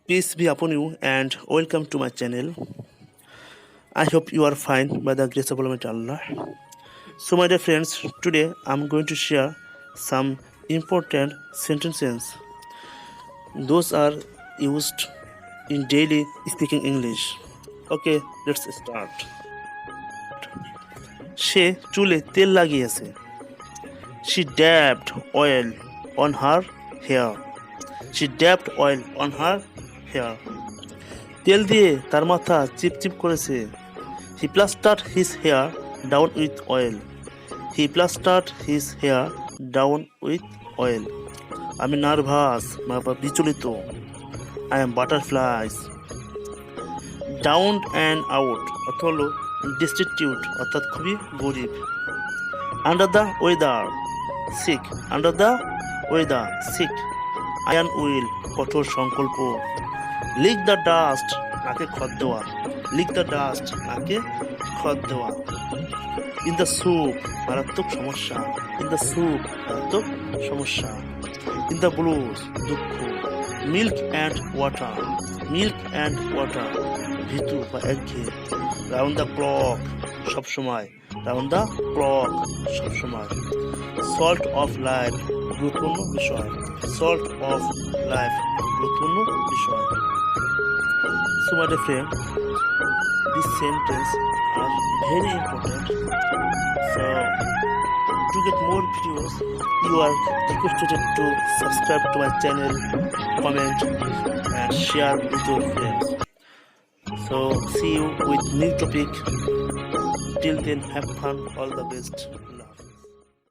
Peace be upon you and welcome to my channel. I hope you are fine by the grace of Almighty Allah. So, my dear friends, today I'm going to share some important sentences. Those are used in daily speaking English. Okay, let's start. সে চুলে তেল লাগিয়েছে. She dabbed oil on her hair. She dabbed oil on her hair. তেল দিয়ে তার মাথা চিপচিপ করেছে. He plastered his hair down with oil. He plastered his hair down with oil. আমি nervous বা বিচলিত. I am butterflies. Down and out অর্থ হলো destitute অর্থাৎ খুবই গরিব. Under the weather sick. Under the weather sick. Iron will কঠোর সংকল্প. Lick the dust নাকে খত দেওয়া. Lick the dust নাকে খত দেওয়া. In the soup মারাত্মক সমস্যা. In the soup মারাত্মক সমস্যা. In the blues দুঃখ. Milk and water. Milk and water ভীতু বা একঘেয়ে. Round the clock সবসময়. Round the clock সবসময়. Salt of life গুরুত্বপূর্ণ বিষয়. Salt of life গুরুত্বপূর্ণ বিষয়. So my dear friend, these sentences are very important. So to get more videos, you are requested to subscribe to my channel, comment and share with your friends. So see you with new topic. Till then, have fun. All the best. Love.